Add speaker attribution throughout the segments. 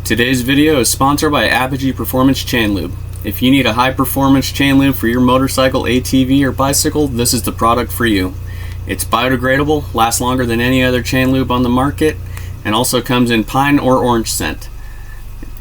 Speaker 1: Today's video is sponsored by Apogee Performance Chain Lube. If you need a high performance chain lube for your motorcycle, ATV, or bicycle, this is the product for you. It's biodegradable, lasts longer than any other chain lube on the market, and also comes in pine or orange scent.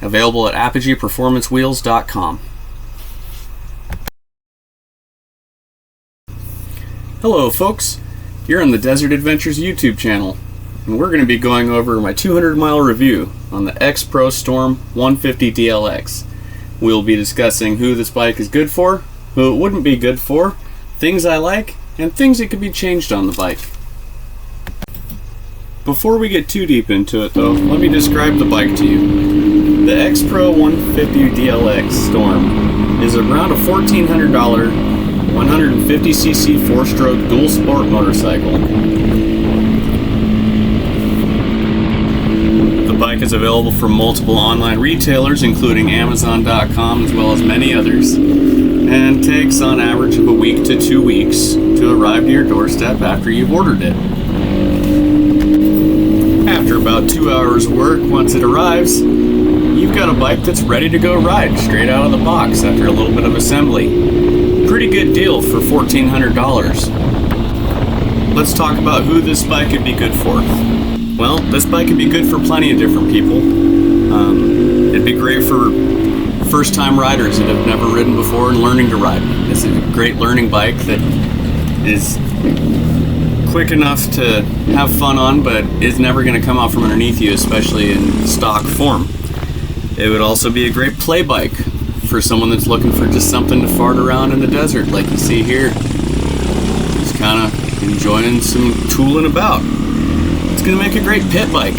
Speaker 1: Available at apogeeperformancewheels.com. Hello folks, you're on the Desert Adventures YouTube channel, and we're going to be going over my 200-mile review on the Xpro Storm 150 DLX. We'll be discussing who this bike is good for, who it wouldn't be good for, things I like, and things that could be changed on the bike. Before we get too deep into it though, let me describe the bike to you. The Xpro 150 DLX Storm is around a $1,400 150cc 4-stroke dual sport motorcycle. The bike is available from multiple online retailers including Amazon.com as well as many others, and takes on average of a week to 2 weeks to arrive to your doorstep after you've ordered it. After about 2 hours of work, once it arrives, you've got a bike that's ready to go ride straight out of the box after a little bit of assembly. Pretty good deal for $1,400. Let's talk about who this bike could be good for. Well, this bike could be good for plenty of different people. It'd be great for first-time riders that have never ridden before and learning to ride. It's a great learning bike that is quick enough to have fun on, but is never going to come out from underneath you, especially in stock form. It would also be a great play bike for someone that's looking for just something to fart around in the desert, like you see here. Just kind of enjoying some tooling about. It's going to make a great pit bike.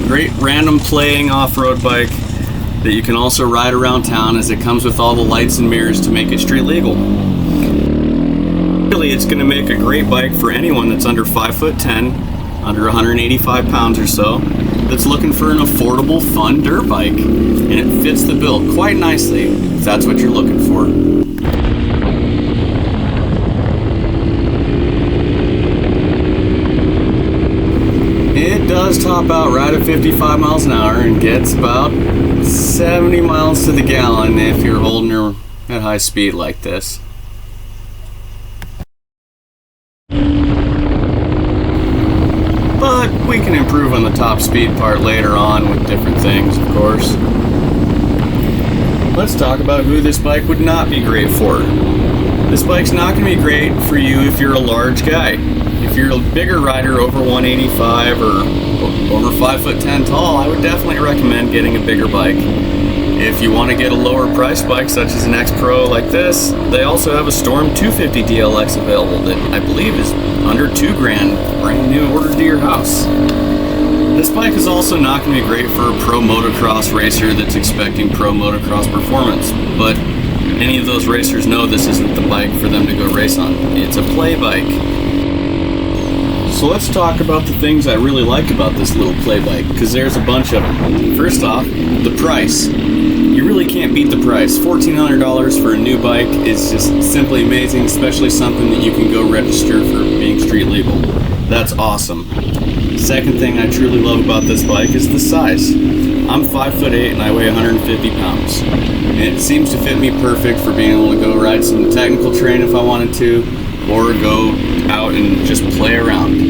Speaker 1: Great random playing off-road bike that you can also ride around town, as it comes with all the lights and mirrors to make it street legal. Really, it's going to make a great bike for anyone that's under 5'10", under 185 pounds or so, that's looking for an affordable, fun dirt bike, and it fits the bill quite nicely if that's what you're looking for. It does top out right at 55 miles an hour and gets about 70 miles to the gallon if you're holding her at high speed like this. But we can improve on the top speed part later on with different things, of course. Let's talk about who this bike would not be great for. This bike's not going to be great for you if you're a large guy. If you're a bigger rider, over 185 or over 5'10" tall, I would definitely recommend getting a bigger bike. If you want to get a lower price bike such as an Xpro like this, they also have a Storm 250 DLX available that I believe is under $2,000, brand new, ordered to your house. This bike is also not going to be great for a pro motocross racer that's expecting pro motocross performance, but any of those racers know this isn't the bike for them to go race on. It's a play bike. So let's talk about the things I really like about this little play bike, because there's a bunch of them. First off, the price. You really can't beat the price. $1,400 for a new bike is just simply amazing, especially something that you can go register for being street legal. That's awesome. Second thing I truly love about this bike is the size. I'm 5'8" and I weigh 150 pounds. And it seems to fit me perfect for being able to go ride some technical terrain if I wanted to, or go out and just play around.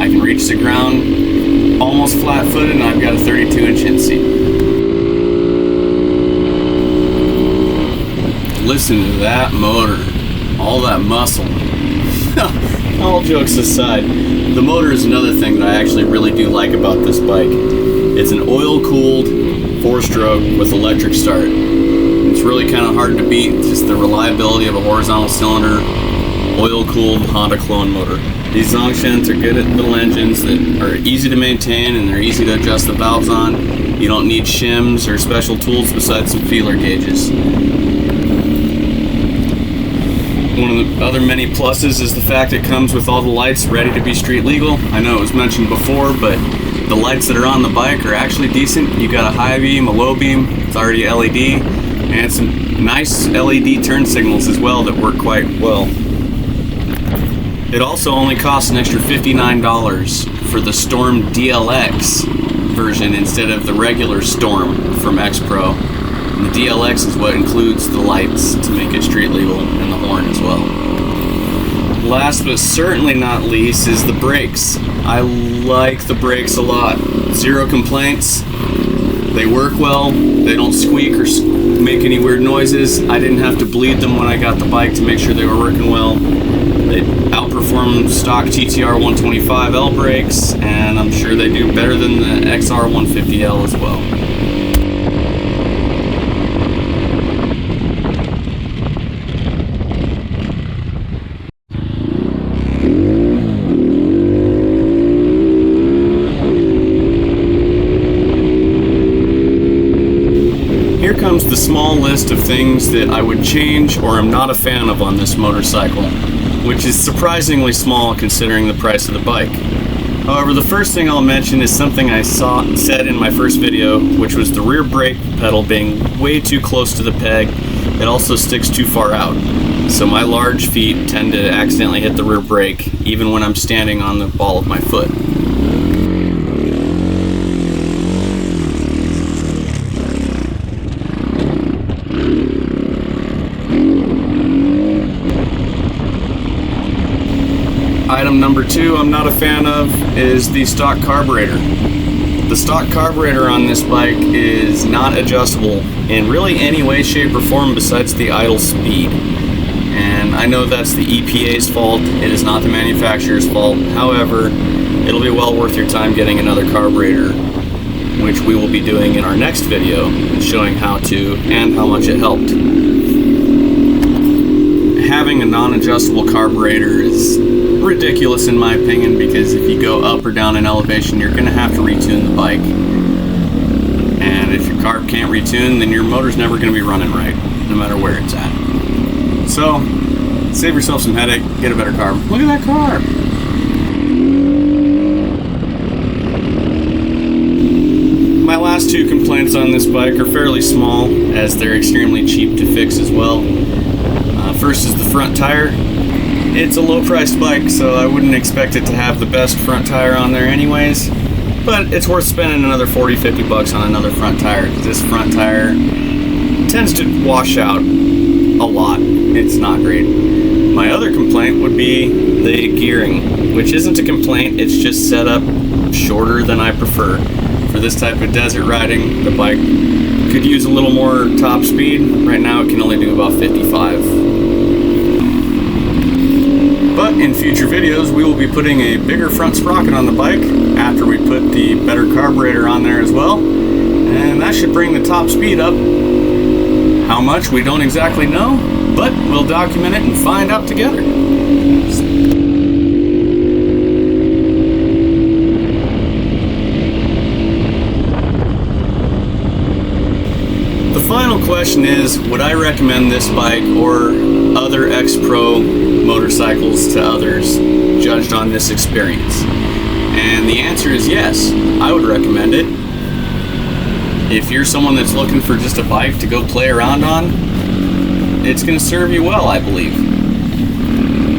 Speaker 1: I can reach the ground almost flat-footed, and I've got a 32-inch inseat. Listen to that motor, all that muscle. All jokes aside, the motor is another thing that I actually really do like about this bike. It's an oil-cooled 4-stroke with electric start. It's really kind of hard to beat, just the reliability of a horizontal cylinder, oil-cooled Honda clone motor. These Zongshens are good at little engines that are easy to maintain and they're easy to adjust the valves on. You don't need shims or special tools besides some feeler gauges. One of the other many pluses is the fact it comes with all the lights ready to be street legal. I know it was mentioned before, but the lights that are on the bike are actually decent. You got a high beam, a low beam, it's already LED, and some nice LED turn signals as well that work quite well. It also only costs an extra $59 for the Storm DLX. version instead of the regular Storm from Xpro. And the DLX is what includes the lights to make it street legal, and the horn as well. Last but certainly not least is the brakes. I like the brakes a lot. Zero complaints. They work well. They don't squeak or make any weird noises. I didn't have to bleed them when I got the bike to make sure they were working well. They outperform stock TTR 125L brakes, and I'm sure they do better than the XR 150L as well. Here comes the small list of things that I would change or am not a fan of on this motorcycle, which is surprisingly small considering the price of the bike. However, the first thing I'll mention is something I said in my first video, which was the rear brake pedal being way too close to the peg. It also sticks too far out, so my large feet tend to accidentally hit the rear brake even when I'm standing on the ball of my foot. Item number 2 I'm not a fan of is the stock carburetor. The stock carburetor on this bike is not adjustable in really any way, shape, or form besides the idle speed. And I know that's the EPA's fault, it is not the manufacturer's fault. However, it'll be well worth your time getting another carburetor, which we will be doing in our next video and showing how to and how much it helped. Having a non-adjustable carburetor is ridiculous in my opinion, because if you go up or down in elevation, you're going to have to retune the bike. And if your carb can't retune, then your motor's never going to be running right, no matter where it's at. So, save yourself some headache, get a better carb. Look at that carb! My last 2 complaints on this bike are fairly small, as they're extremely cheap to fix as well. First is the front tire. It's a low-priced bike, so I wouldn't expect it to have the best front tire on there anyways, but it's worth spending another 40-50 bucks on another front tire, because this front tire tends to wash out a lot. It's not great. My other complaint would be the gearing, which isn't a complaint, it's just set up shorter than I prefer. For this type of desert riding, the bike could use a little more top speed. Right now it can only do about 55. But in future videos, we will be putting a bigger front sprocket on the bike after we put the better carburetor on there as well. And that should bring the top speed up. How much, we don't exactly know, but we'll document it and find out together. The final question is, would I recommend this bike or other Xpro motorcycles to others, judged on this experience? And the answer is yes, I would recommend it. If you're someone that's looking for just a bike to go play around on, it's going to serve you well, I believe.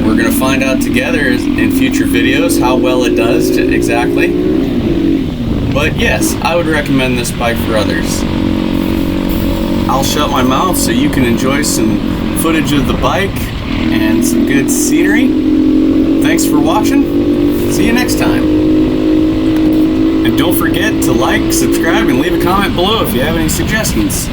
Speaker 1: We're going to find out together in future videos how well it does exactly. But yes, I would recommend this bike for others. I'll shut my mouth so you can enjoy some footage of the bike and some good scenery. Thanks for watching. See you next time. And don't forget to like, subscribe, and leave a comment below if you have any suggestions.